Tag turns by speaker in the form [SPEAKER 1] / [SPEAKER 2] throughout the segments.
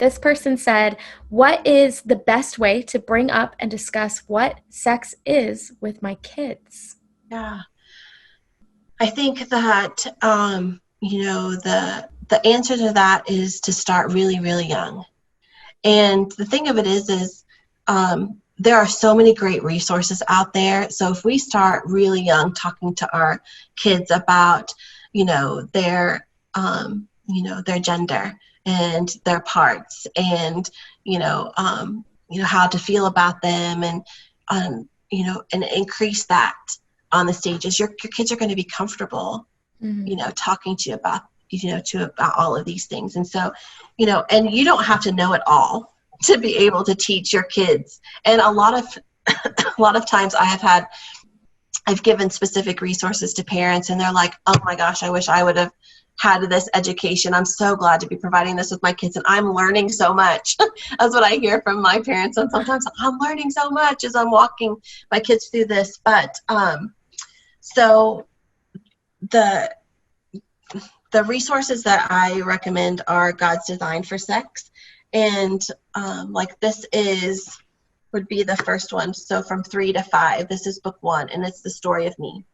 [SPEAKER 1] This person said, what is the best way to bring up and discuss what sex is with my kids?
[SPEAKER 2] Yeah. I think that, the answer to that is to start really, really young. And the thing of it is there are so many great resources out there. So if we start really young talking to our kids about, their gender and their parts and, how to feel about them and increase that on the stages, your kids are going to be comfortable, talking to you about, about all of these things. And so, and you don't have to know it all to be able to teach your kids. And a lot of times I've given specific resources to parents and they're like, oh my gosh, I wish I would have had this education. I'm so glad to be providing this with my kids and I'm learning so much. That's what I hear from my parents. And sometimes I'm learning so much as I'm walking my kids through this. But so the resources that I recommend are God's Design for Sex. And this would be the first one. So from 3 to 5, this is book 1, and it's the story of me.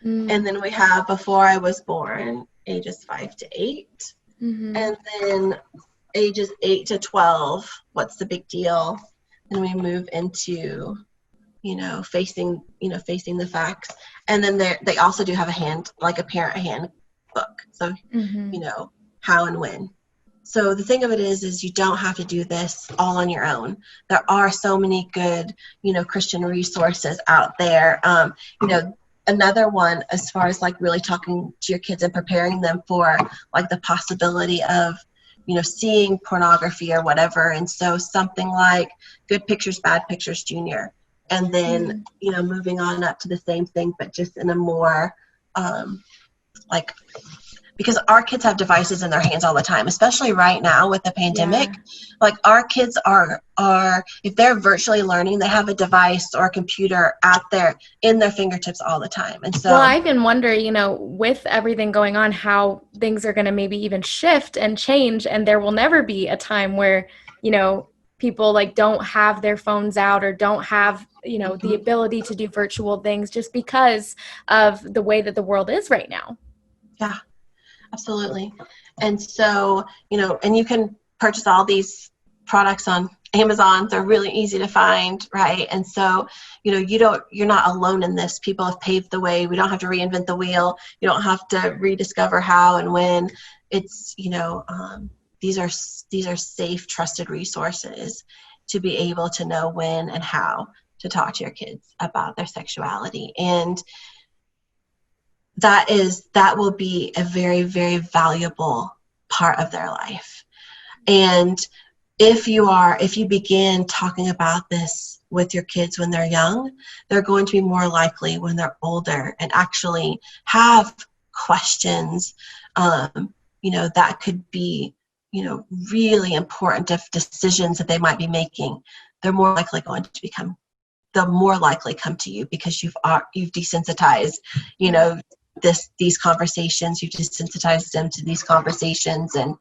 [SPEAKER 2] And then we have Before I Was Born, ages 5 to 8. And then ages 8 to 12, What's the Big Deal? And we move into, facing the facts. And then they also do have a parent handbook. So, how and when. So the thing of it is you don't have to do this all on your own. There are so many good, Christian resources out there. Another one, as far as really talking to your kids and preparing them for the possibility of, seeing pornography or whatever. And so something like Good Pictures, Bad Pictures Junior. And then, moving on up to the same thing, but just in a more because our kids have devices in their hands all the time, especially right now with the pandemic. Yeah. Our kids are if they're virtually learning, they have a device or a computer out there in their fingertips all the time. And so,
[SPEAKER 1] well, I even wonder, with everything going on, how things are going to maybe even shift and change, and there will never be a time where, people don't have their phones out or don't have, the ability to do virtual things just because of the way that the world is right now.
[SPEAKER 2] Yeah. Absolutely. And so, and you can purchase all these products on Amazon. They're really easy to find, right? And so, you're not alone in this. People have paved the way. We don't have to reinvent the wheel. You don't have to rediscover how and when. It's, these are safe, trusted resources to be able to know when and how to talk to your kids about their sexuality. And that will be a very, very valuable part of their life. And if you begin talking about this with your kids when they're young, they're going to be more likely when they're older and actually have questions, that could be, really important decisions that they might be making. They're more likely they'll more likely come to you because you've desensitized, these conversations. You've desensitized them to these conversations, and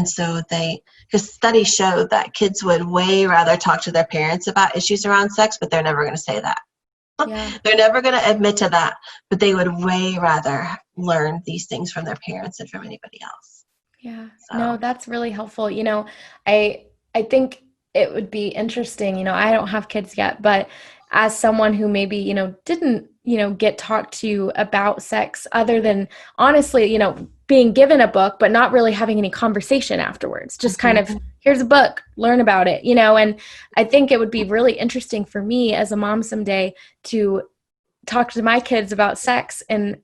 [SPEAKER 2] so because studies show that kids would way rather talk to their parents about issues around sex, but they're never going to say that. Yeah. They're never going to admit to that, but they would way rather learn these things from their parents than from anybody else.
[SPEAKER 1] Yeah. So. No, that's really helpful. I think it would be interesting, I don't have kids yet, but as someone who maybe, didn't, get talked to about sex other than honestly, being given a book, but not really having any conversation afterwards, just kind of, here's a book, learn about it, and I think it would be really interesting for me as a mom someday to talk to my kids about sex and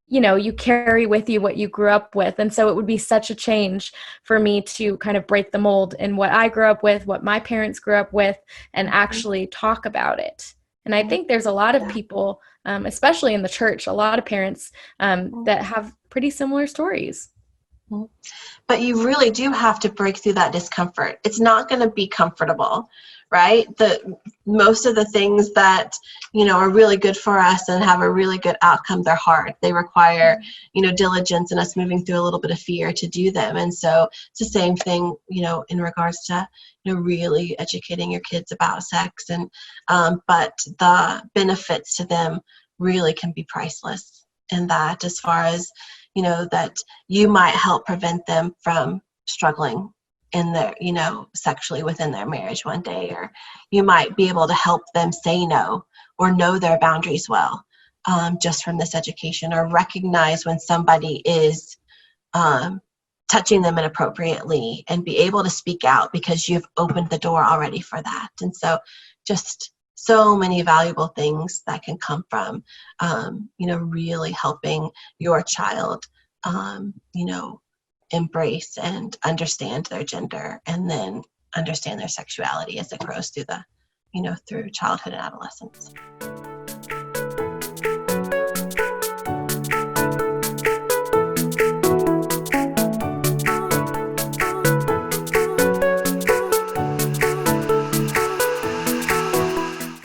[SPEAKER 1] you carry with you what you grew up with. And so it would be such a change for me to kind of break the mold in what I grew up with, what my parents grew up with, and actually talk about it. And I think there's a lot of people, especially in the church, a lot of parents that have pretty similar stories.
[SPEAKER 2] But you really do have to break through that discomfort. It's not going to be comfortable, right? Most of the things that, are really good for us and have a really good outcome, they're hard. They require, diligence and us moving through a little bit of fear to do them. And so it's the same thing, in regards to, really educating your kids about sex. And but the benefits to them really can be priceless. And that, as far as, that you might help prevent them from struggling in their, sexually within their marriage one day, or you might be able to help them say no or know their boundaries well, just from this education, or recognize when somebody is touching them inappropriately and be able to speak out because you've opened the door already for that. And so just so many valuable things that can come from, really helping your child, embrace and understand their gender, and then understand their sexuality as it grows through through childhood and adolescence.